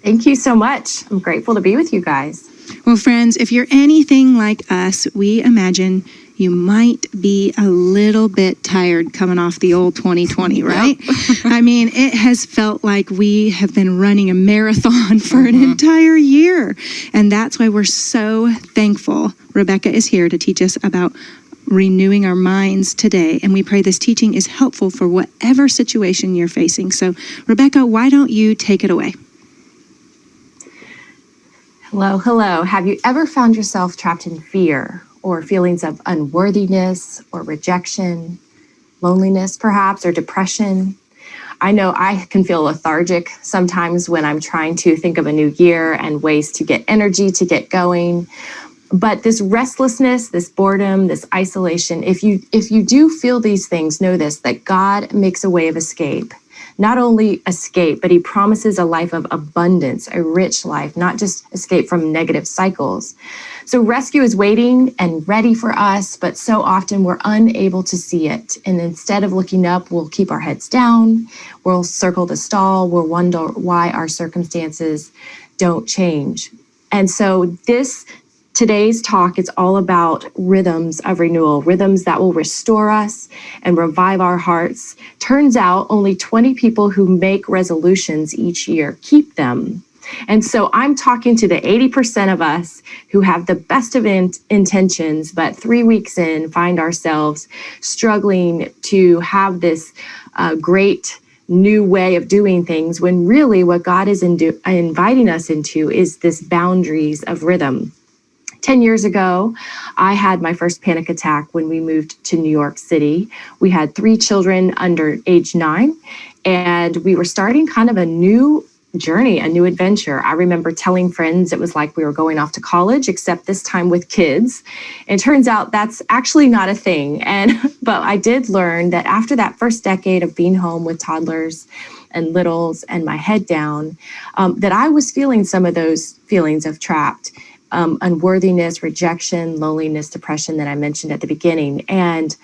Thank you so much. I'm grateful to be with you guys. Well, friends, if you're anything like us, we imagine you might be a little bit tired coming off the old 2020, right? Yep. I mean, it has felt like we have been running a marathon for an entire year. And that's why we're so thankful Rebekah is here to teach us about renewing our minds today. And we pray this teaching is helpful for whatever situation you're facing. So, Rebekah, why don't you take it away? Hello. Have you ever found yourself trapped in fear or feelings of unworthiness or rejection, loneliness perhaps, or depression? I know I can feel lethargic sometimes when I'm trying to think of a new year and ways to get energy to get going. But this restlessness, this boredom, this isolation, if you do feel these things, know this, that God makes a way of escape. Not only escape, but he promises a life of abundance, a rich life, not just escape from negative cycles. So rescue is waiting and ready for us, but so often we're unable to see it. And instead of looking up, we'll keep our heads down, we'll circle the stall, we'll wonder why our circumstances don't change. And so today's talk is all about rhythms of renewal, rhythms that will restore us and revive our hearts. Turns out only 20 people who make resolutions each year keep them. And so I'm talking to the 80% of us who have the best of intentions, but 3 weeks in find ourselves struggling to have this great new way of doing things, when really what God is inviting us into is this boundaries of rhythm. 10 years ago, I had my first panic attack when we moved to New York City. We had 3 children under age 9, and we were starting kind of a new journey, a new adventure. I remember telling friends it was like we were going off to college, except this time with kids. And it turns out that's actually not a thing. But I did learn that after that first decade of being home with toddlers and littles and my head down, that I was feeling some of those feelings of trapped. Unworthiness, rejection, loneliness, depression that I mentioned at the beginning. And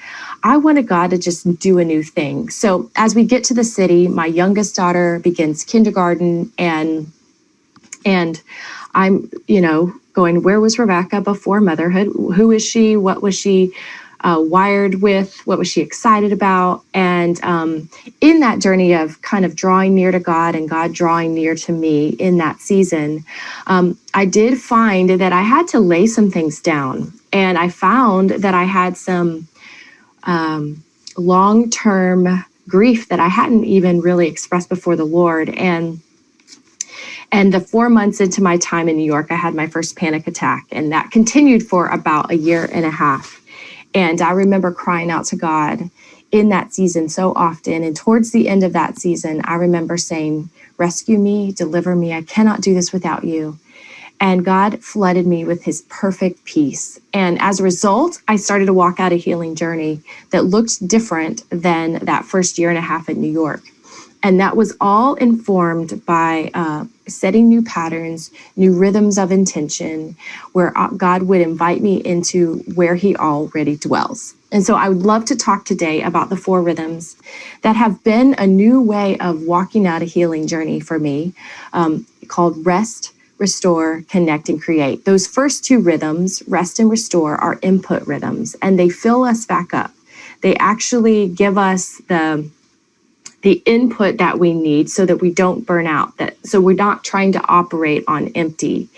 I wanted God to just do a new thing. So as we get to the city, my youngest daughter begins kindergarten, and I'm, going, where was Rebekah before motherhood? Who is she? What was she wired with? What was she excited about? And in that journey of kind of drawing near to God and God drawing near to me in that season, I did find that I had to lay some things down. And I found that I had some long-term grief that I hadn't even really expressed before the Lord. And the 4 months into my time in New York, I had my first panic attack, and that continued for about a year and a half. And I remember crying out to God in that season so often. And towards the end of that season, I remember saying, rescue me, deliver me. I cannot do this without you. And God flooded me with his perfect peace. And as a result, I started to walk out a healing journey that looked different than that first year and a half in New York. And that was all informed by setting new patterns, new rhythms of intention, where God would invite me into where he already dwells. And so I would love to talk today about the 4 rhythms that have been a new way of walking out a healing journey for me, called rest, restore, connect, and create. Those first 2 rhythms, rest and restore, are input rhythms, and they fill us back up. They actually give us the input that we need so that we don't burn out, so we're not trying to operate on empty.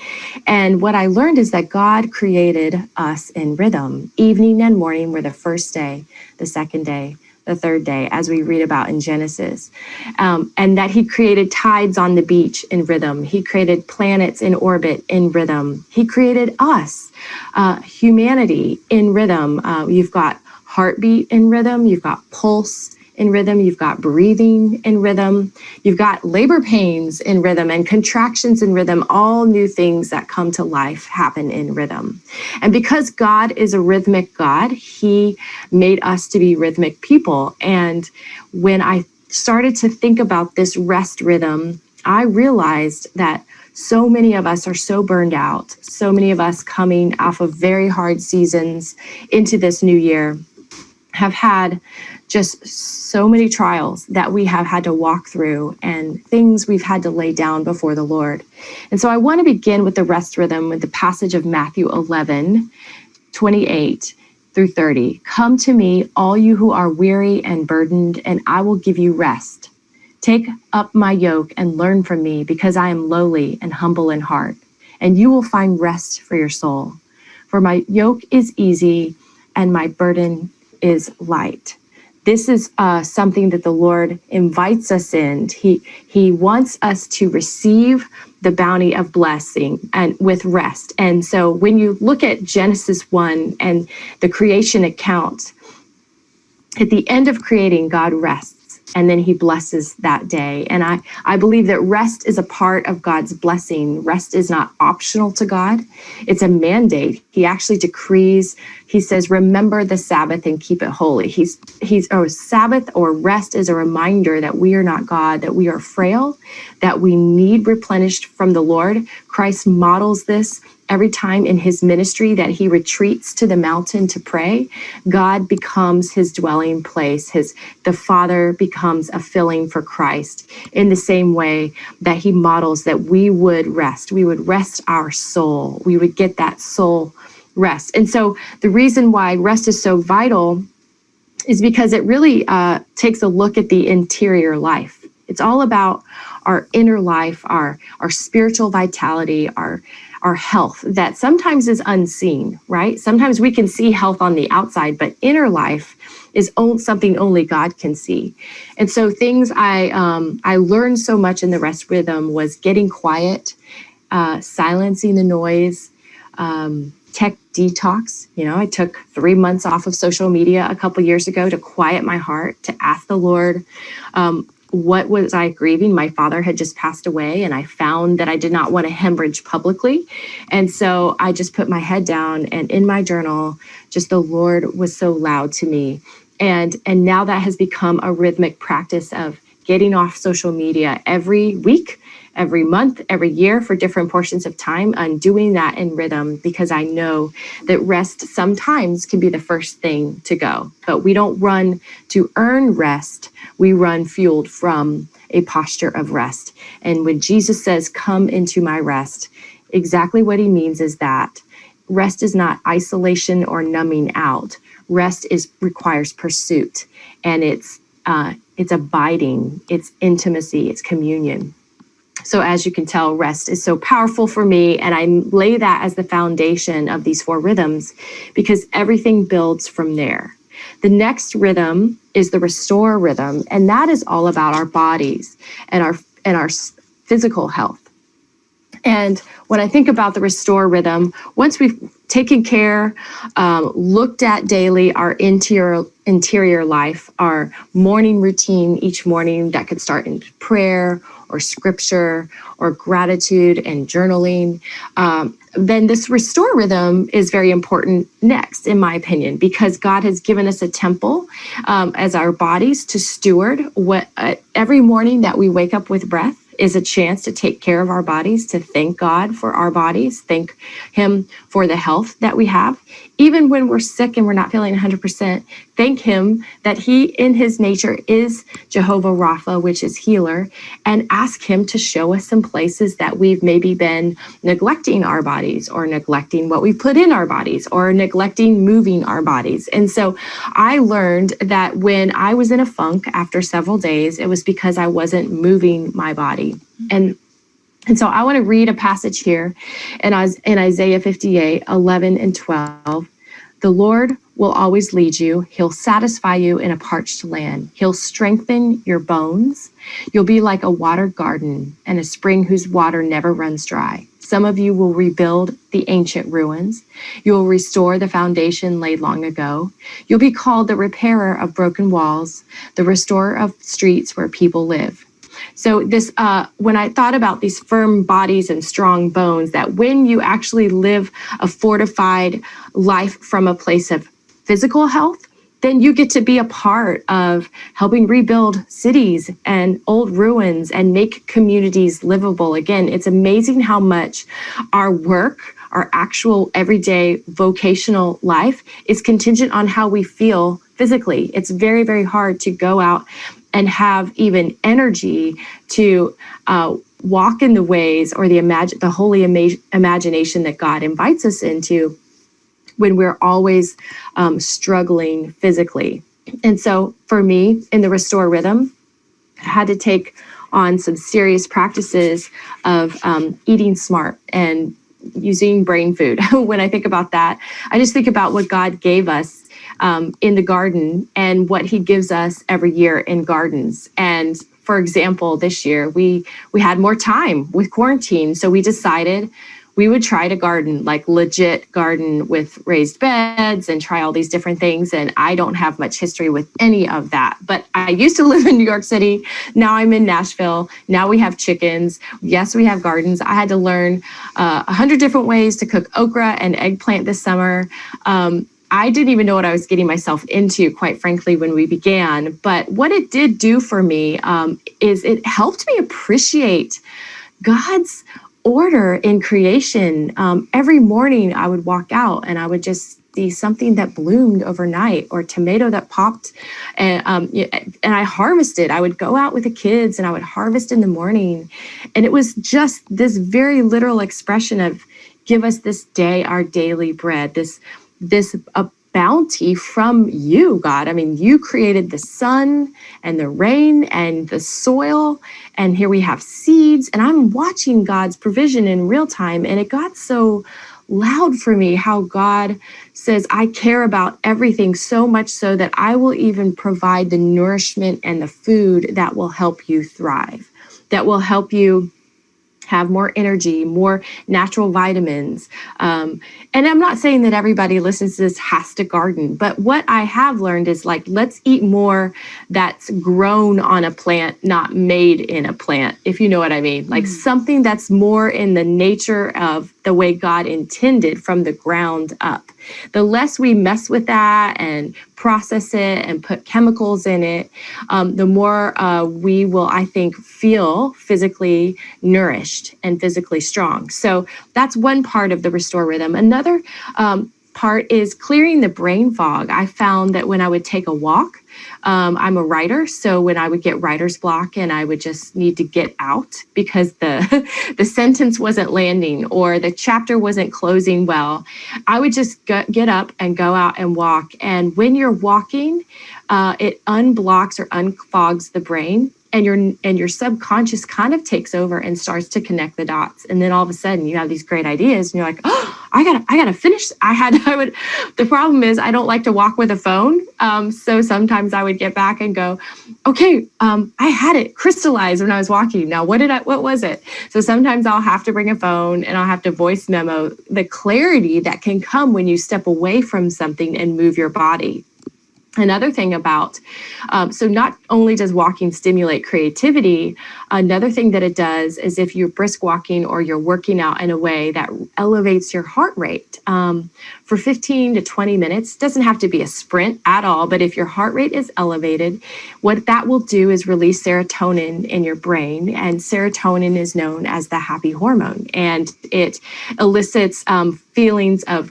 And what I learned is that God created us in rhythm. Evening and morning were the first day, the second day, the third day, as we read about in Genesis. And that he created tides on the beach in rhythm. He created planets in orbit in rhythm. He created us, humanity, in rhythm. You've got heartbeat in rhythm. You've got pulse in rhythm, you've got breathing in rhythm, you've got labor pains in rhythm and contractions in rhythm. All new things that come to life happen in rhythm. And because God is a rhythmic God, he made us to be rhythmic people. And when I started to think about this rest rhythm, I realized that so many of us are so burned out, so many of us coming off of very hard seasons into this new year have had just so many trials that we have had to walk through and things we've had to lay down before the Lord. And so I want to begin with the rest rhythm with the passage of Matthew 11:28 through 30. Come to me, all you who are weary and burdened, and I will give you rest. Take up my yoke and learn from me, because I am lowly and humble in heart, and you will find rest for your soul. For my yoke is easy and my burden is light. This is something that the Lord invites us in. He wants us to receive the bounty of blessing and with rest. And so when you look at Genesis 1 and the creation account, at the end of creating, God rests. And then he blesses that day. And I believe that rest is a part of God's blessing. Rest is not optional to God. It's a mandate. He actually decrees, he says, remember the Sabbath and keep it holy. Sabbath or rest is a reminder that we are not God, that we are frail, that we need replenished from the Lord. Christ models this every time in his ministry that he retreats to the mountain to pray. God becomes his dwelling place. The Father becomes a filling for Christ in the same way that he models that we would rest. We would rest our soul. We would get that soul rest. And so the reason why rest is so vital is because it really takes a look at the interior life. It's all about our inner life, our spiritual vitality, our health that sometimes is unseen, right? Sometimes we can see health on the outside, but inner life is something only God can see. And so things I learned so much in the rest rhythm was getting quiet, silencing the noise, tech detox. I took 3 months off of social media a couple years ago to quiet my heart, to ask the Lord, what was I grieving? My father had just passed away, and I found that I did not want to hemorrhage publicly. And so I just put my head down, and in my journal, just the Lord was so loud to me. And now that has become a rhythmic practice of getting off social media every week, every month, every year for different portions of time. I'm doing that in rhythm because I know that rest sometimes can be the first thing to go. But we don't run to earn rest. We run fueled from a posture of rest. And when Jesus says, come into my rest, exactly what he means is that rest is not isolation or numbing out. Rest requires pursuit, and it's abiding, it's intimacy, it's communion. So as you can tell, rest is so powerful for me, and I lay that as the foundation of these 4 rhythms because everything builds from there. The next rhythm is the restore rhythm, and that is all about our bodies and our physical health. And when I think about the restore rhythm, once we've taken care, looked at daily our interior life, our morning routine each morning that could start in prayer or scripture or gratitude and journaling, then this restore rhythm is very important next, in my opinion, because God has given us a temple as our bodies to steward. Every morning that we wake up with breath is a chance to take care of our bodies, to thank God for our bodies, thank him for the health that we have. Even when we're sick and we're not feeling 100%, thank him that he in his nature is Jehovah Rapha, which is healer, and ask him to show us some places that we've maybe been neglecting our bodies or neglecting what we put in our bodies or neglecting moving our bodies. And so I learned that when I was in a funk after several days, it was because I wasn't moving my body. And so I want to read a passage here in Isaiah 58, 11 and 12. The Lord will always lead you. He'll satisfy you in a parched land. He'll strengthen your bones. You'll be like a watered garden and a spring whose water never runs dry. Some of you will rebuild the ancient ruins. You will restore the foundation laid long ago. You'll be called the repairer of broken walls, the restorer of streets where people live. So this, when I thought about these firm bodies and strong bones, that when you actually live a fortified life from a place of physical health, then you get to be a part of helping rebuild cities and old ruins and make communities livable again. It's amazing how much our work, our actual everyday vocational life is contingent on how we feel physically. It's very, very hard to go out and have even energy to walk in the ways or the holy imagination that God invites us into when we're always struggling physically. And so for me, in the Restore Rhythm, I had to take on some serious practices of eating smart and using brain food. When I think about that, I just think about what God gave us in the garden and what he gives us every year in gardens. And for example, this year we had more time with quarantine. So we decided we would try to garden, like legit garden with raised beds and try all these different things. And I don't have much history with any of that. But I used to live in New York City. Now I'm in Nashville. Now we have chickens. Yes, we have gardens. I had to learn 100 different ways to cook okra and eggplant this summer. I didn't even know what I was getting myself into, quite frankly, when we began. But what it did do for me is it helped me appreciate God's order in creation. Every morning I would walk out and I would just see something that bloomed overnight or tomato that popped, and I harvested. I would go out with the kids and I would harvest in the morning. And it was just this very literal expression of give us this day our daily bread, this bounty from you, God. I mean, you created the sun and the rain and the soil, and here we have seeds, and I'm watching God's provision in real time. And it got so loud for me how God says, I care about everything so much so that I will even provide the nourishment and the food that will help you thrive, that will help you have more energy, more natural vitamins. And I'm not saying that everybody listens to this has to garden, but what I have learned is like, let's eat more that's grown on a plant, not made in a plant, if you know what I mean. Like something that's more in the nature of the way God intended from the ground up. The less we mess with that and process it and put chemicals in it, the more we will, I think, feel physically nourished and physically strong. So that's one part of the Restore Rhythm. Another part is clearing the brain fog. I found that when I would take a walk, I'm a writer, so when I would get writer's block and I would just need to get out because the sentence wasn't landing or the chapter wasn't closing well, I would just get up and go out and walk. And when you're walking, it unblocks or unfogs the brain, and your subconscious kind of takes over and starts to connect the dots. And then all of a sudden you have these great ideas and you're like, oh, I gotta finish. The problem is I don't like to walk with a phone. So sometimes I would get back and go, okay, I had it crystallized when I was walking. Now, what was it? So sometimes I'll have to bring a phone and I'll have to voice memo the clarity that can come when you step away from something and move your body. Another thing about, so not only does walking stimulate creativity, another thing that it does is if you're brisk walking or you're working out in a way that elevates your heart rate for 15 to 20 minutes, doesn't have to be a sprint at all, but if your heart rate is elevated, what that will do is release serotonin in your brain, and serotonin is known as the happy hormone, and it elicits feelings of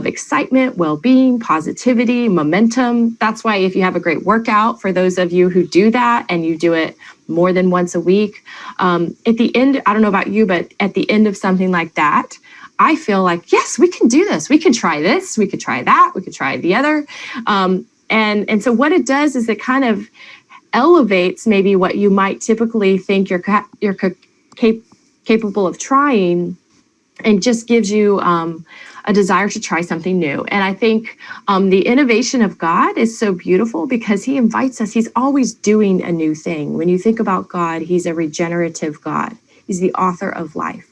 excitement, well-being, positivity, momentum. That's why if you have a great workout, for those of you who do that and you do it more than once a week, at the end, I don't know about you, but at the end of something like that, I feel like, yes, we can do this. We can try this. We could try that. We could try the other. And so what it does is it kind of elevates maybe what you might typically think you're capable of trying, and just gives you a desire to try something new. And I think the innovation of God is so beautiful because he invites us. He's always doing a new thing. When you think about God, he's a regenerative God. He's the author of life.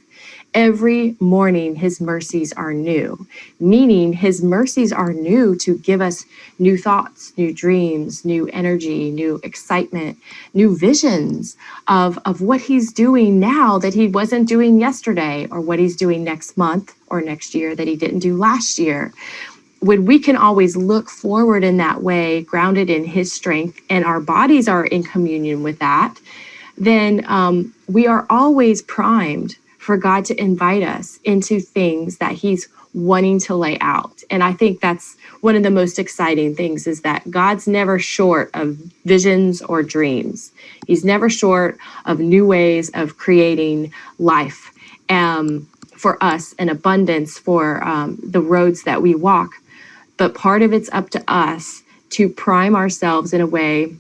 Every morning, his mercies are new, meaning his mercies are new to give us new thoughts, new dreams, new energy, new excitement, new visions of what he's doing now that he wasn't doing yesterday, or what he's doing next month or next year that he didn't do last year. When we can always look forward in that way, grounded in his strength, and our bodies are in communion with that, then we are always primed for God to invite us into things that he's wanting to lay out. And I think that's one of the most exciting things, is that God's never short of visions or dreams. He's never short of new ways of creating life for us, and abundance for the roads that we walk. But part of it's up to us to prime ourselves in a way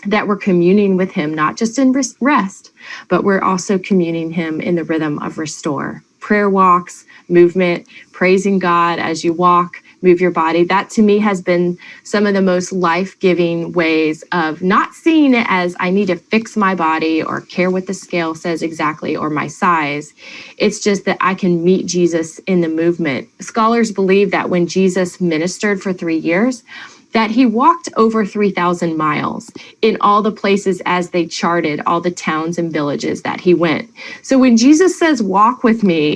that we're communing with him, not just in rest, but we're also communing him in the rhythm of restore. Prayer walks, movement, praising God as you walk, move your body. That to me has been some of the most life-giving ways of not seeing it as I need to fix my body or care what the scale says exactly or my size. It's just that I can meet Jesus in the movement. Scholars believe that when Jesus ministered for 3 years, that he walked over 3,000 miles in all the places as they charted, all the towns and villages that he went. So when Jesus says, walk with me,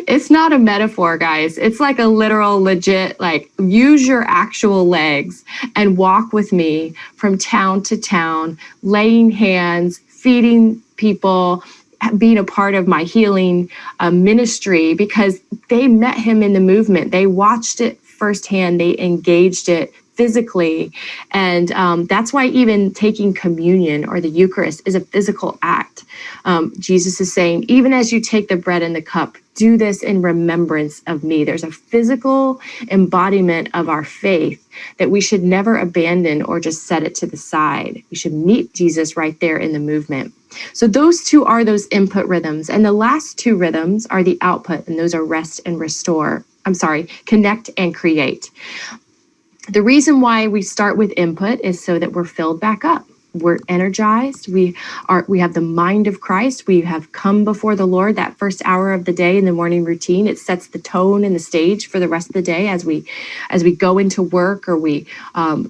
it's not a metaphor, guys. It's like a literal, legit, like use your actual legs and walk with me from town to town, laying hands, feeding people, being a part of my healing ministry, because they met him in the movement. They watched it firsthand. They engaged it physically. And that's why even taking communion or the Eucharist is a physical act. Jesus is saying, even as you take the bread and the cup, do this in remembrance of me. There's a physical embodiment of our faith that we should never abandon or just set it to the side. We should meet Jesus right there in the movement. So those two are those input rhythms. And the last two rhythms are the output, and those are rest and restore. Connect and create. The reason why we start with input is so that we're filled back up. We're energized. We have the mind of Christ. We have come before the Lord that first hour of the day in the morning routine. It sets the tone and the stage for the rest of the day as we go into work, or we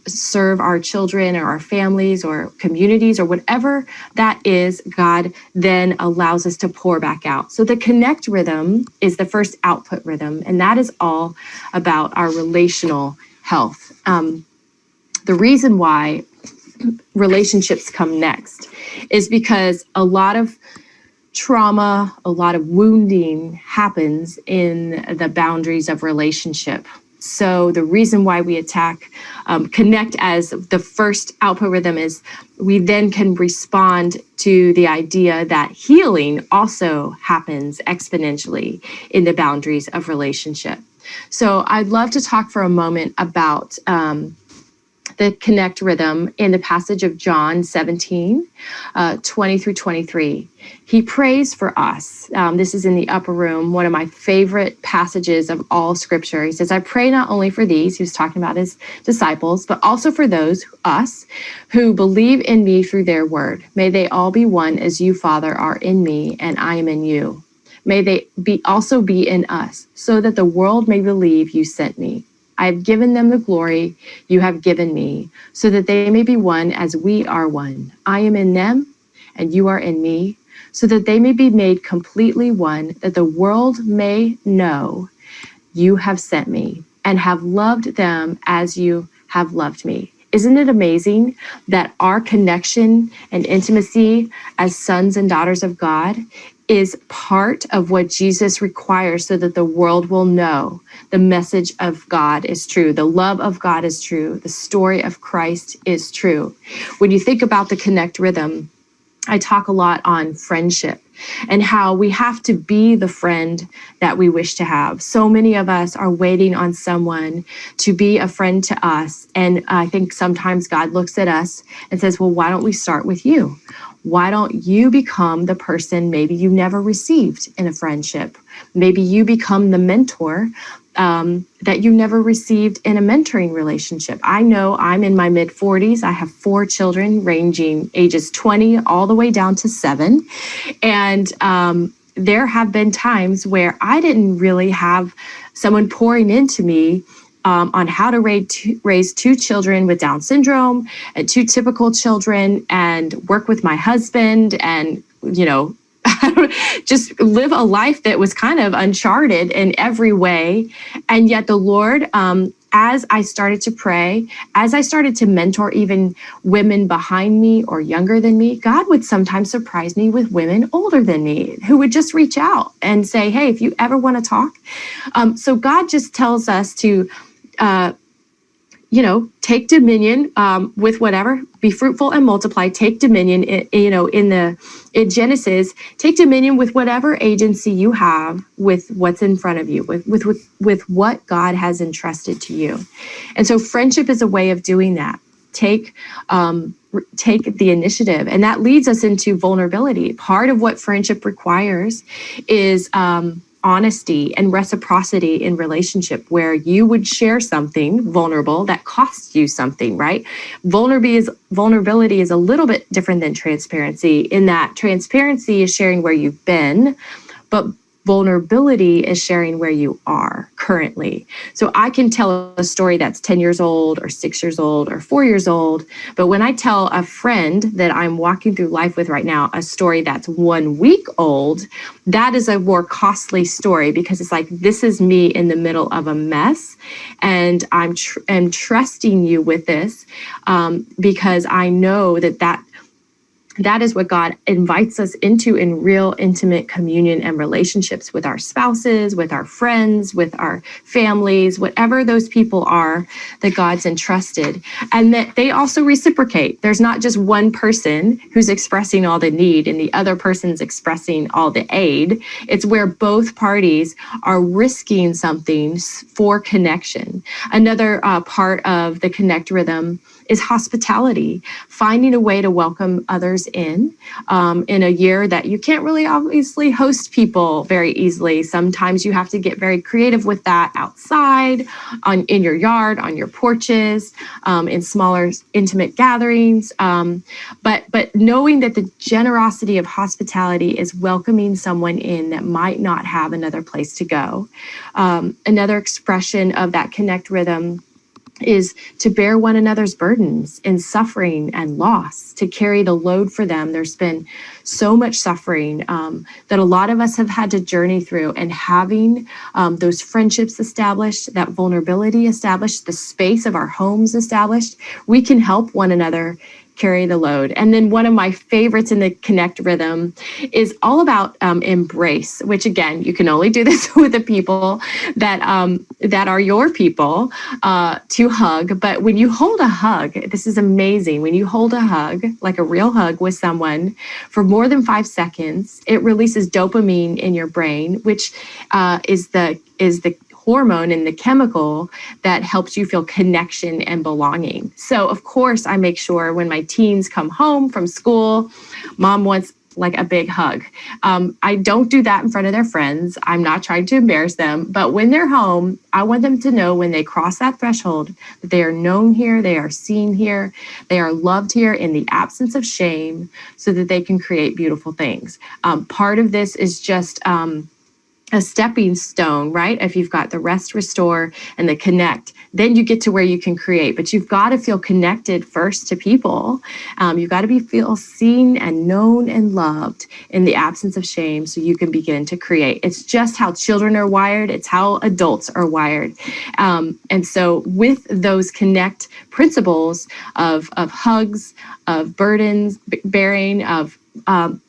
serve our children or our families or communities or whatever that is. God then allows us to pour back out. So the connect rhythm is the first output rhythm, and that is all about our relational health. The reason why relationships come next is because a lot of trauma, a lot of wounding happens in the boundaries of relationship. So the reason why we attack connect as the first output rhythm is we then can respond to the idea that healing also happens exponentially in the boundaries of relationship. So I'd love to talk for a moment about the connect rhythm in the passage of John 17, 20 through 23. He prays for us. This is in the upper room, one of my favorite passages of all scripture. He says, I pray not only for these, he was talking about his disciples, but also for those, us, who believe in me through their word. May they all be one as you, Father, are in me and I am in you. May they also be in us, so that the world may believe you sent me. I have given them the glory you have given me, so that they may be one as we are one. I am in them, and you are in me, so that they may be made completely one, that the world may know you have sent me, and have loved them as you have loved me. Isn't it amazing that our connection and intimacy as sons and daughters of God is part of what Jesus requires so that the world will know the message of God is true, the love of God is true, the story of Christ is true. When you think about the connect rhythm, I talk a lot on friendship and how we have to be the friend that we wish to have. So many of us are waiting on someone to be a friend to us. And I think sometimes God looks at us and says, well, why don't we start with you? Why don't you become the person maybe you never received in a friendship? Maybe you become the mentor that you never received in a mentoring relationship. I know I'm in my mid-40s. I have 4 children ranging ages 20 all the way down to 7. And there have been times where I didn't really have someone pouring into me on how to raise 2 children with Down syndrome and 2 typical children, and work with my husband and, just live a life that was kind of uncharted in every way. And yet the Lord as I started to pray, as I started to mentor even women behind me or younger than me, God would sometimes surprise me with women older than me who would just reach out and say, hey, if you ever want to talk. So God just tells us to, take dominion with whatever, be fruitful and multiply, take dominion, in Genesis, take dominion with whatever agency you have with what's in front of you, with what God has entrusted to you. And so friendship is a way of doing that. Take the initiative. And that leads us into vulnerability. Part of what friendship requires is honesty and reciprocity in relationship, where you would share something vulnerable that costs you something, right? Vulnerability is a little bit different than transparency, in that transparency is sharing where you've been, but vulnerability is sharing where you are currently. So I can tell a story that's 10 years old or 6 years old or 4 years old. But when I tell a friend that I'm walking through life with right now a story that's 1 week old, that is a more costly story, because it's like, this is me in the middle of a mess. And I'm trusting you with this because I know that is what God invites us into in real intimate communion and relationships with our spouses, with our friends, with our families, whatever those people are that God's entrusted. And that they also reciprocate. There's not just one person who's expressing all the need and the other person's expressing all the aid. It's where both parties are risking something for connection. Another part of the Connect rhythm is hospitality, finding a way to welcome others in a year that you can't really obviously host people very easily. Sometimes you have to get very creative with that outside, in your yard, on your porches, in smaller intimate gatherings. But knowing that the generosity of hospitality is welcoming someone in that might not have another place to go. Another expression of that Connect rhythm is to bear one another's burdens in suffering and loss, to carry the load for them. There's been so much suffering that a lot of us have had to journey through, and having those friendships established, that vulnerability established, the space of our homes established, we can help one another carry the load. And then one of my favorites in the Connect rhythm is all about embrace, which again, you can only do this with the people that are your people, to hug. But when you hold a hug, this is amazing. When you hold a hug, like a real hug with someone for more than 5 seconds, it releases dopamine in your brain, which is the hormone and the chemical that helps you feel connection and belonging. So of course, I make sure when my teens come home from school, mom wants like a big hug. I don't do that in front of their friends. I'm not trying to embarrass them, but when they're home, I want them to know when they cross that threshold that they are known here, they are seen here, they are loved here in the absence of shame, so that they can create beautiful things. Part of this is just a stepping stone, right? If you've got the rest, restore, and the connect, then you get to where you can create. But you've got to feel connected first to people. You've got to feel seen and known and loved in the absence of shame, so you can begin to create. It's just how children are wired. It's how adults are wired. And so with those connect principles of hugs, of burdens bearing, of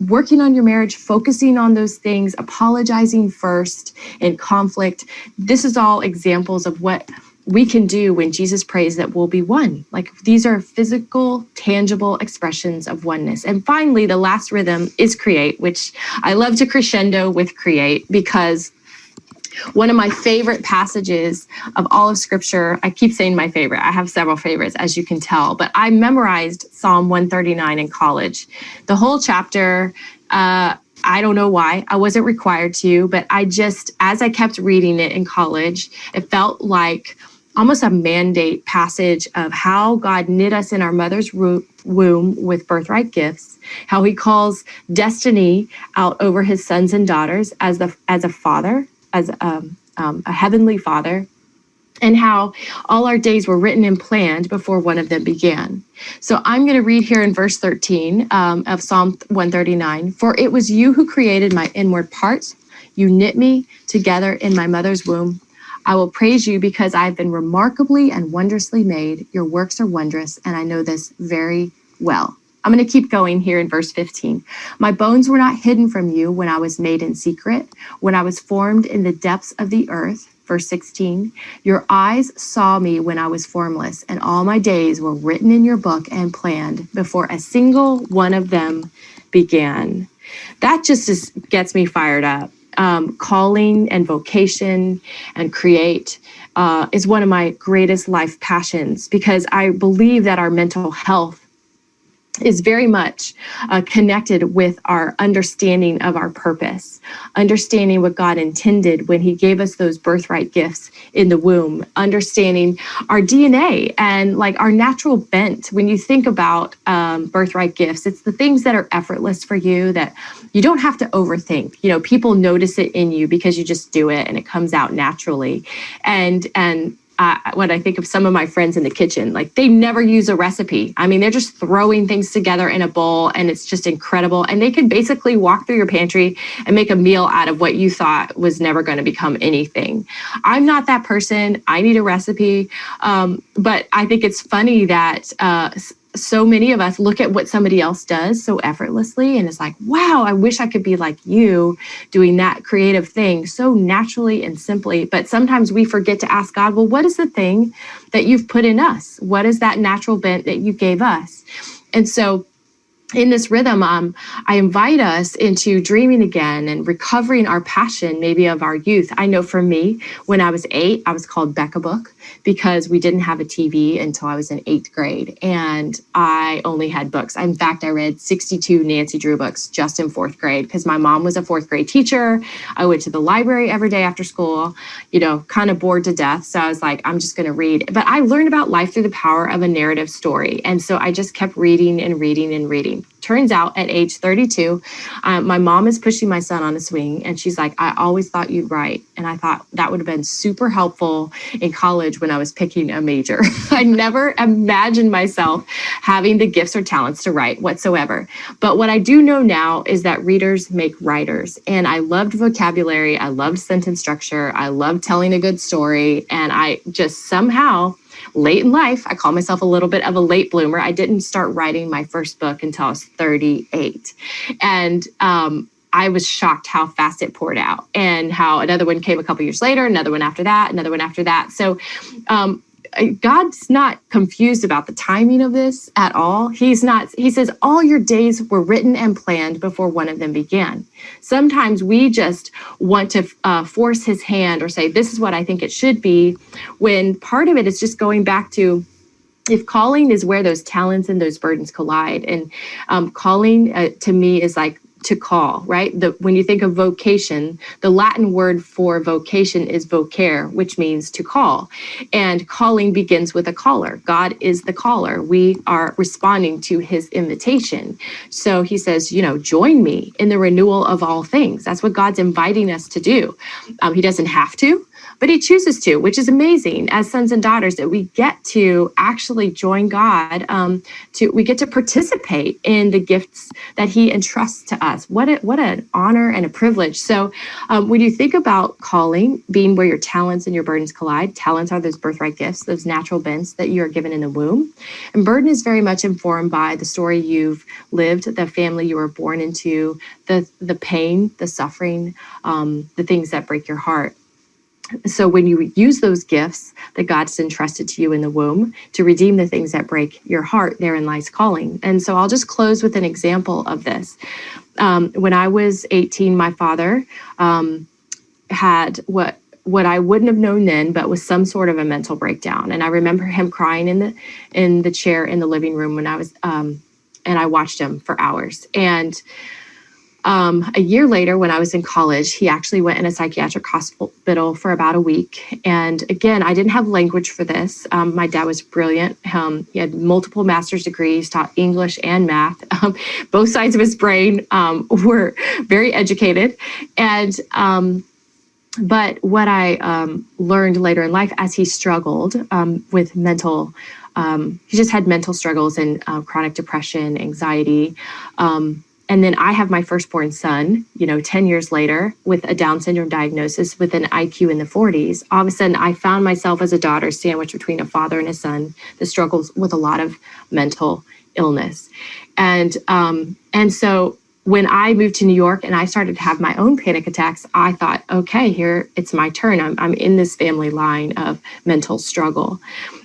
working on your marriage, focusing on those things, apologizing first in conflict. This is all examples of what we can do when Jesus prays that we'll be one. Like, these are physical, tangible expressions of oneness. And finally, the last rhythm is create, which I love to crescendo with create, because one of my favorite passages of all of Scripture, I keep saying my favorite, I have several favorites, as you can tell, but I memorized Psalm 139 in college. The whole chapter, I don't know why, I wasn't required to, but as I kept reading it in college, it felt like almost a mandate passage of how God knit us in our mother's womb with birthright gifts, how he calls destiny out over his sons and daughters as a father, as a heavenly father, and how all our days were written and planned before one of them began. So I'm going to read here in verse 13 of Psalm 139. For it was you who created my inward parts. You knit me together in my mother's womb. I will praise you because I have been remarkably and wondrously made. Your works are wondrous, and I know this very well. I'm going to keep going here in verse 15. My bones were not hidden from you when I was made in secret, when I was formed in the depths of the earth. Verse 16, your eyes saw me when I was formless, and all my days were written in your book and planned before a single one of them began. That just gets me fired up. Calling and vocation and create is one of my greatest life passions, because I believe that our mental health is very much connected with our understanding of our purpose, understanding what God intended when he gave us those birthright gifts in the womb, understanding our DNA and like our natural bent. When you think about birthright gifts, it's the things that are effortless for you that you don't have to overthink. You know, people notice it in you because you just do it and it comes out naturally. And when I think of some of my friends in the kitchen, like they never use a recipe. I mean, they're just throwing things together in a bowl and it's just incredible. And they can basically walk through your pantry and make a meal out of what you thought was never going to become anything. I'm not that person. I need a recipe. But I think it's funny that so many of us look at what somebody else does so effortlessly and it's like, wow, I wish I could be like you doing that creative thing so naturally and simply. But sometimes we forget to ask God, well, what is the thing that you've put in us? What is that natural bent that you gave us? And so in this rhythm, I invite us into dreaming again and recovering our passion, maybe of our youth. I know for me, when I was 8, I was called Becca Book because we didn't have a TV until I was in 8th grade. And I only had books. In fact, I read 62 Nancy Drew books just in 4th grade because my mom was a 4th grade teacher. I went to the library every day after school, you know, kind of bored to death. So I was like, I'm just going to read. But I learned about life through the power of a narrative story. And so I just kept reading and reading and reading. Turns out at age 32, my mom is pushing my son on a swing and she's like, I always thought you'd write. And I thought that would have been super helpful in college when I was picking a major. I never imagined myself having the gifts or talents to write whatsoever. But what I do know now is that readers make writers. And I loved vocabulary. I loved sentence structure. I loved telling a good story. And I just somehow, late in life, I call myself a little bit of a late bloomer. I didn't start writing my first book until I was 38. And I was shocked how fast it poured out and how another one came a couple years later, another one after that, another one after that. So God's not confused about the timing of this at all. He's not. He says, all your days were written and planned before one of them began. Sometimes we just want to force his hand or say, this is what I think it should be, when part of it is just going back to, if calling is where those talents and those burdens collide. And calling to me is like to call, right? When you think of vocation, the Latin word for vocation is vocare, which means to call. And calling begins with a caller. God is the caller. We are responding to his invitation. So he says, you know, join me in the renewal of all things. That's what God's inviting us to do. He doesn't have to, but he chooses to, which is amazing as sons and daughters, that we get to actually join God, we get to participate in the gifts that he entrusts to us. What an honor and a privilege. So when you think about calling being where your talents and your burdens collide, talents are those birthright gifts, those natural bents that you are given in the womb. And burden is very much informed by the story you've lived, the family you were born into, the pain, the suffering, the things that break your heart. So when you use those gifts that God's entrusted to you in the womb to redeem the things that break your heart, therein lies calling. And so I'll just close with an example of this. When I was 18, my father had what I wouldn't have known then, but was some sort of a mental breakdown. And I remember him crying in the chair in the living room when I was, and I watched him for hours. And a year later, when I was in college, he actually went in a psychiatric hospital for about a week. And again, I didn't have language for this. My dad was brilliant. He had multiple master's degrees, taught English and math. Both sides of his brain were very educated. And but what I learned later in life, as he struggled with mental, he just had mental struggles and chronic depression, anxiety. And then I have my firstborn son, 10 years later with a Down syndrome diagnosis with an IQ in the 40s. All of a sudden, I found myself as a daughter sandwiched between a father and a son that struggles with a lot of mental illness. And so when I moved to New York and I started to have my own panic attacks, I thought, okay, here, it's my turn. I'm in this family line of mental struggle.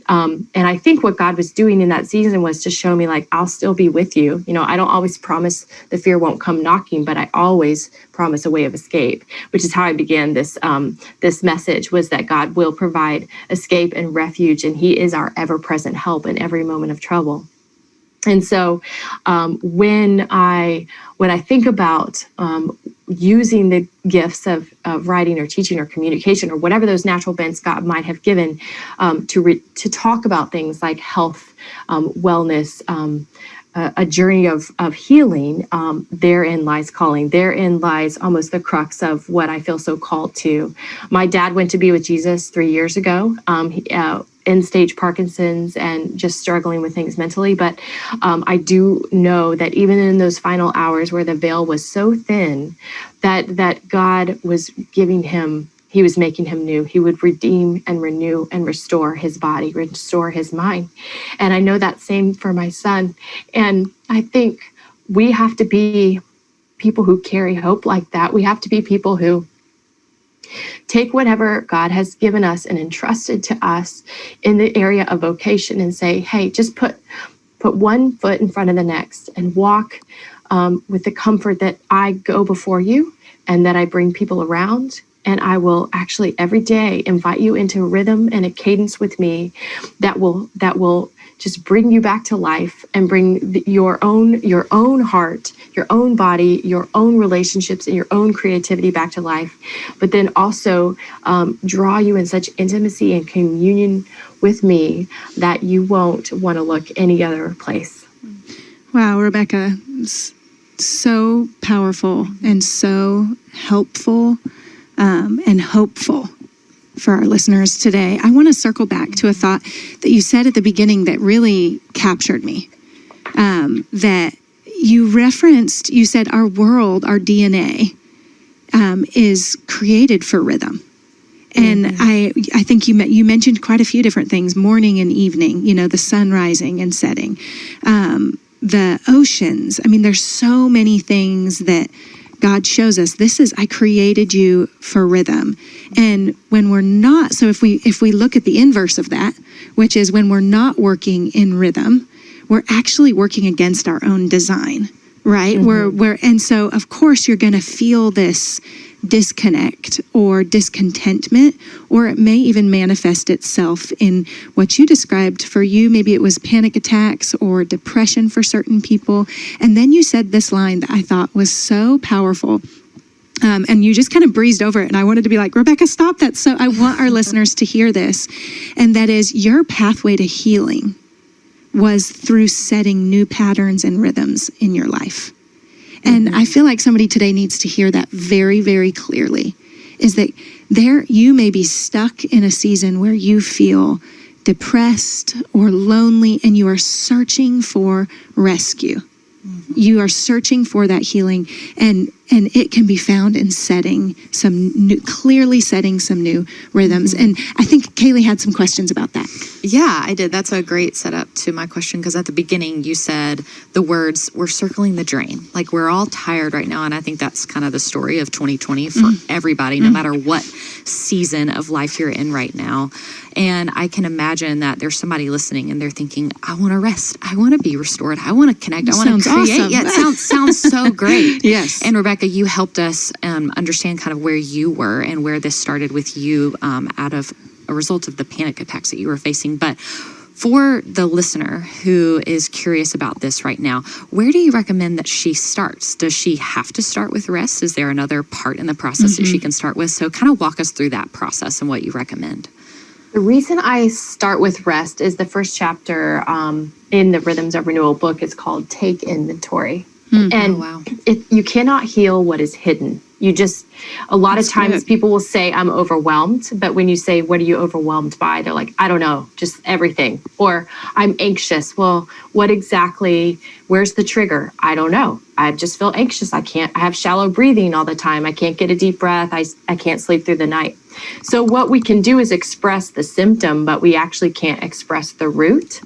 And I think what God was doing in that season was to show me, like, I'll still be with you. I don't always promise the fear won't come knocking, but I always promise a way of escape, which is how I began this message, was that God will provide escape and refuge, and he is our ever-present help in every moment of trouble. And so when I think about using the gifts of writing or teaching or communication or whatever those natural bents God might have given to talk about things like health, wellness, a journey of healing, therein lies calling. Therein lies almost the crux of what I feel so called to. My dad went to be with Jesus 3 years ago. End-stage Parkinson's and just struggling with things mentally. But I do know that even in those final hours where the veil was so thin, that God was giving him, he was making him new. He would redeem and renew and restore his body, restore his mind. And I know that same for my son. And I think we have to be people who carry hope like that. We have to be people who take whatever God has given us and entrusted to us in the area of vocation and say, hey, just put one foot in front of the next and walk with the comfort that I go before you and that I bring people around. And I will actually every day invite you into a rhythm and a cadence with me that will just bring you back to life and bring your own heart, your own body, your own relationships, and your own creativity back to life. But then also draw you in such intimacy and communion with me that you won't want to look any other place. Wow, Rebekah, so powerful and so helpful and hopeful for our listeners today. I want to circle back to a thought that you said at the beginning that really captured me. That you referenced, you said our world, our DNA, is created for rhythm. And I think you mentioned quite a few different things, morning and evening, the sun rising and setting, the oceans. I mean, there's so many things that God shows us. I created you for rhythm. And when we're not, so if we look at the inverse of that, which is when we're not working in rhythm, we're actually working against our own design, right? And so of course you're going to feel this disconnect or discontentment, or it may even manifest itself in what you described for you. Maybe it was panic attacks or depression for certain people. And then you said this line that I thought was so powerful. And you just kind of breezed over it. And I wanted to be like, Rebekah, stop that. So I want our listeners to hear this. And that is, your pathway to healing was through setting new patterns and rhythms in your life. And I feel like somebody today needs to hear that very, very clearly, is that you may be stuck in a season where you feel depressed or lonely and you are searching for rescue. You are searching for that healing, and it can be found in clearly setting some new rhythms. And I think Kaylee had some questions about that. Yeah, I did. That's a great setup to my question, because at the beginning you said the words, we're circling the drain. Like, we're all tired right now. And I think that's kind of the story of 2020 for everybody, no matter what season of life you're in right now. And I can imagine that there's somebody listening and they're thinking, I want to rest. I want to be restored. I want to connect. I want to create. Awesome. Yeah, it sounds so great. Yes. And Rebekah, you helped us understand kind of where you were and where this started with you out of a result of the panic attacks that you were facing. But for the listener who is curious about this right now, where do you recommend that she starts? Does she have to start with rest? Is there another part in the process that she can start with? So kind of walk us through that process and what you recommend. The reason I start with rest is the first chapter in the Rhythms of Renewal book is called Take Inventory. And Oh, wow. you cannot heal what is hidden. A lot of times good. people will say, I'm overwhelmed. But when you say, what are you overwhelmed by? They're like, I don't know, just everything. Or I'm anxious. Well, where's the trigger? I don't know. I just feel anxious. I have shallow breathing all the time. I can't get a deep breath. I can't sleep through the night. So what we can do is express the symptom, but we actually can't express the root.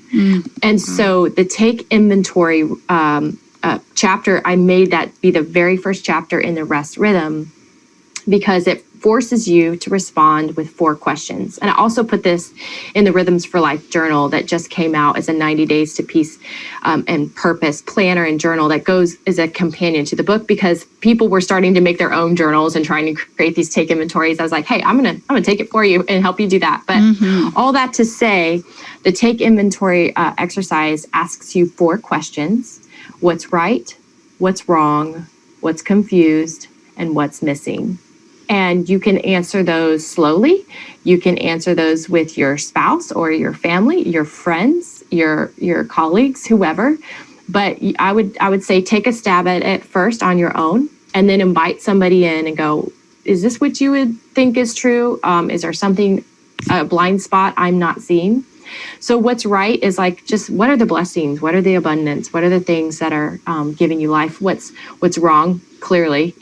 And so the take inventory chapter, I made that be the very first chapter in the rest rhythm because it forces you to respond with 4 questions. And I also put this in the Rhythms for Life journal that just came out as a 90 Days to Peace and Purpose planner and journal that goes as a companion to the book because people were starting to make their own journals and trying to create these take inventories. I was like, hey, I'm gonna take it for you and help you do that. But all that to say, the take inventory exercise asks you 4 questions. What's right, what's wrong, what's confused, and what's missing. And you can answer those slowly. You can answer those with your spouse or your family, your friends, your colleagues, whoever. But I would say take a stab at it first on your own and then invite somebody in and go, is this what you would think is true? Is there something, a blind spot I'm not seeing? So what's right is like, just what are the blessings? What are the abundance? What are the things that are giving you life? What's wrong? Clearly,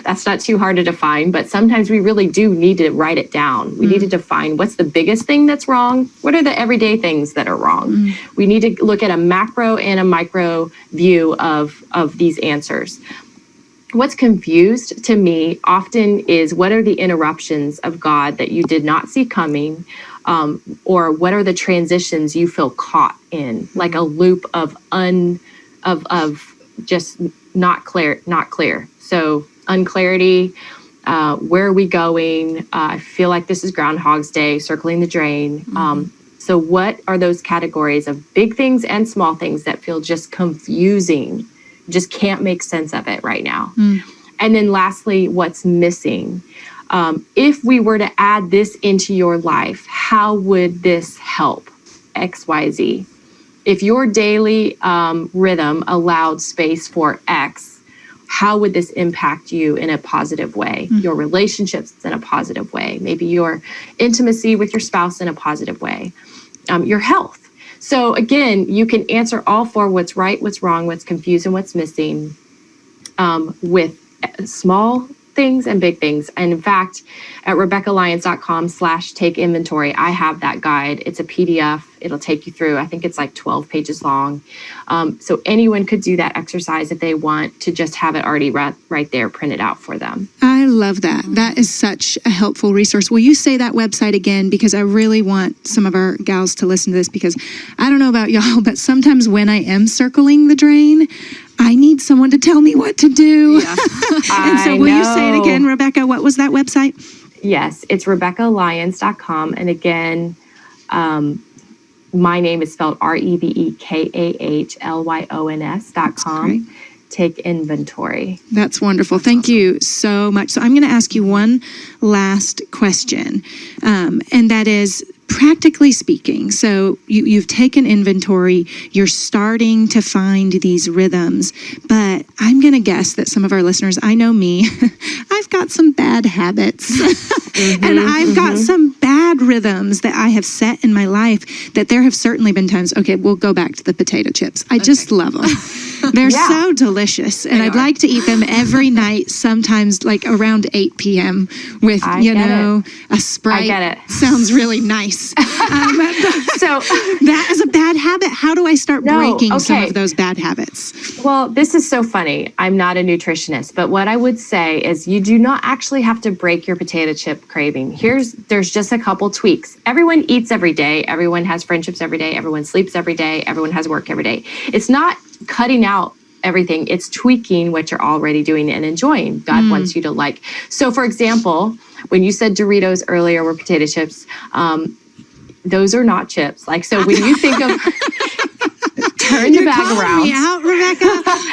that's not too hard to define, but sometimes we really do need to write it down. We need to define what's the biggest thing that's wrong. What are the everyday things that are wrong? We need to look at a macro and a micro view of these answers. What's confused to me often is what are the interruptions of God that you did not see coming? Or what are the transitions you feel caught in, like a loop of just not clear. So unclarity, where are we going? I feel like this is Groundhog's Day, circling the drain. So what are those categories of big things and small things that feel just confusing? Just can't make sense of it right now. And then lastly, what's missing? If we were to add this into your life, how would this help? XYZ. If your daily rhythm allowed space for X, how would this impact you in a positive way? Your relationships in a positive way, maybe your intimacy with your spouse in a positive way, your health. So again, you can answer all 4, what's right, what's wrong, what's confused, and what's missing with small things and big things. And in fact, at RebekahLyons.com/take inventory, I have that guide. It's a PDF. It'll take you through, I think it's like 12 pages long. So anyone could do that exercise if they want to just have it already right there printed out for them. I love that. That is such a helpful resource. Will you say that website again? Because I really want some of our gals to listen to this because I don't know about y'all, but sometimes when I am circling the drain, I need someone to tell me what to do. Yeah. And so will you say it again, Rebekah? What was that website? Yes, it's RebekahLyons.com. And again, my name is spelled RebekahLyons.com. Take inventory. That's wonderful. Thank you so much. So I'm going to ask you one last question, and that is, practically speaking, so you've taken inventory, you're starting to find these rhythms, but I'm going to guess that some of our listeners, I know me, I've got some bad habits and I've got some bad rhythms that I have set in my life that there have certainly been times, okay, we'll go back to the potato chips. I just love them. They're so delicious, and I'd like to eat them every night, sometimes like around 8 p.m. with, a Sprite. I get it. Sounds really nice. So that is a bad habit. How do I start breaking some of those bad habits? Well, this is so funny. I'm not a nutritionist, but what I would say is you do not actually have to break your potato chip craving. There's just a couple tweaks. Everyone eats every day. Everyone has friendships every day. Everyone sleeps every day. Everyone has work every day. It's not cutting out everything. It's tweaking what you're already doing and enjoying. God wants you to like. So for example, when you said Doritos earlier were potato chips, those are not chips. Like, so when you think of turn the You're bag calling around. me out, Rebekah.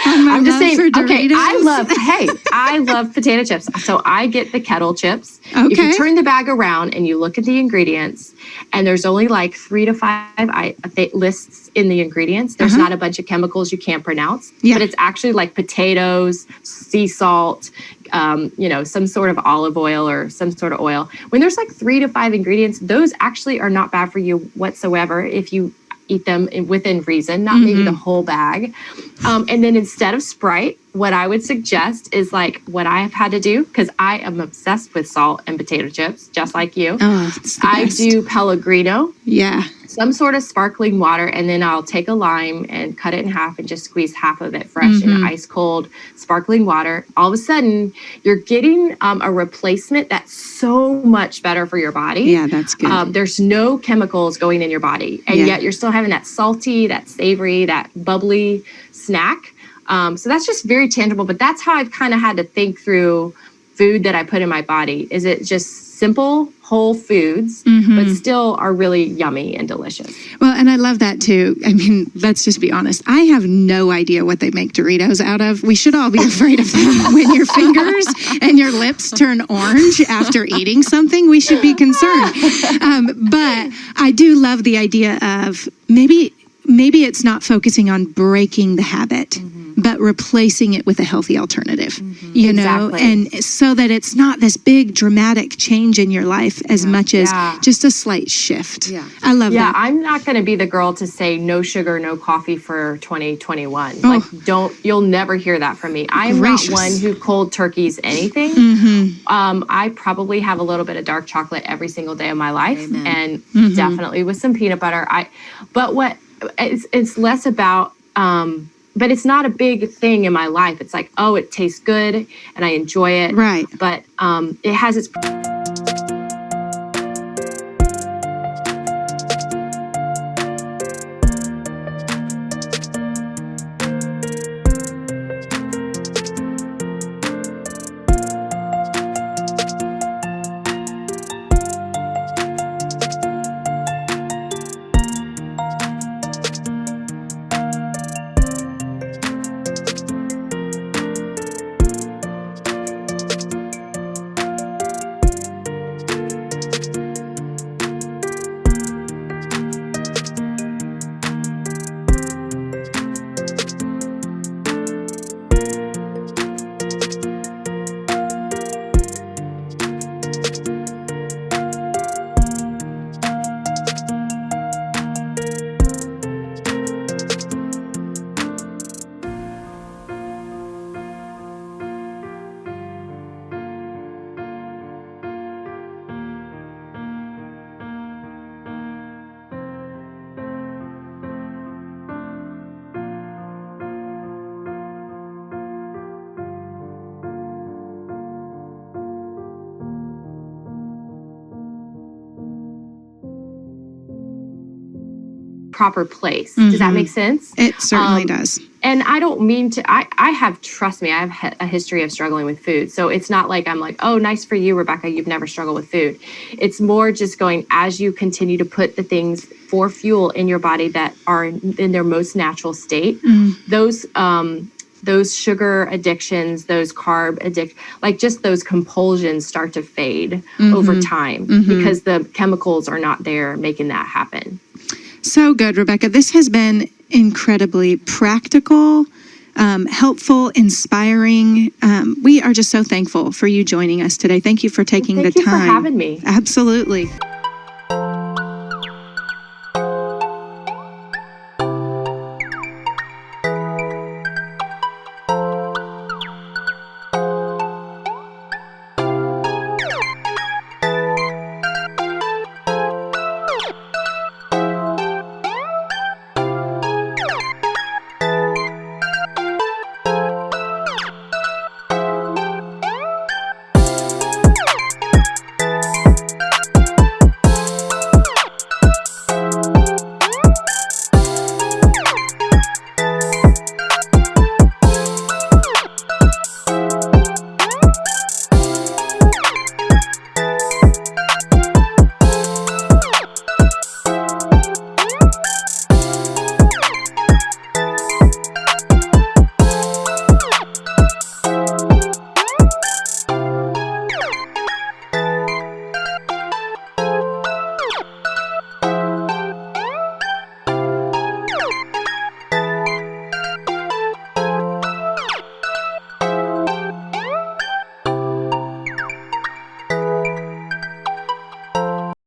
On my I'm just love saying, for okay, Doritos. I love potato chips. So I get the kettle chips. If Okay. you turn the bag around and you look at the ingredients, and there's only like 3 to 5 lists in the ingredients, there's not a bunch of chemicals you can't pronounce, Yeah. but it's actually like potatoes, sea salt, some sort of olive oil or some sort of oil. When there's like 3 to 5 ingredients, those actually are not bad for you whatsoever if you eat them within reason, not maybe the whole bag. And then instead of Sprite, what I would suggest is like what I have had to do, because I am obsessed with salt and potato chips, just like you. Oh, it's the I best. do Pellegrino, Yeah. some sort of sparkling water, and then I'll take a lime and cut it in half and just squeeze half of it fresh in ice cold sparkling water. All of a sudden, you're getting a replacement that's so much better for your body. Yeah, that's good. There's no chemicals going in your body, and yet you're still having that salty, that savory, that bubbly snack. So that's just very tangible, but that's how I've kind of had to think through food that I put in my body. Is it just simple, whole foods, but still are really yummy and delicious? Well, and I love that too. I mean, let's just be honest. I have no idea what they make Doritos out of. We should all be afraid of them. When your fingers and your lips turn orange after eating something, we should be concerned. But I do love the idea of maybe it's not focusing on breaking the habit, but replacing it with a healthy alternative, you know, Exactly. and so that it's not this big dramatic change in your life as much as just a slight shift. Yeah. I love Yeah, that. I'm not going to be the girl to say no sugar, no coffee for 2021. Oh. Like, you'll never hear that from me. I am Gracious. not one who cold turkeys anything. I probably have a little bit of dark chocolate every single day of my life, and definitely with some peanut butter. But it's less about, but it's not a big thing in my life. It's like, oh, it tastes good and I enjoy it. Right. But it has its proper place. Does that make sense? It certainly does. And I don't mean to, trust me, I have a history of struggling with food. So it's not like I'm like, oh, nice for you, Rebekah, you've never struggled with food. It's more just going, as you continue to put the things for fuel in your body that are in their most natural state, those sugar addictions, those carb like just those compulsions start to fade over time because the chemicals are not there making that happen. So good, Rebekah. This has been incredibly practical, helpful, inspiring. We are just so thankful for you joining us today. Thank you for taking the time. Thank you for having me. Absolutely.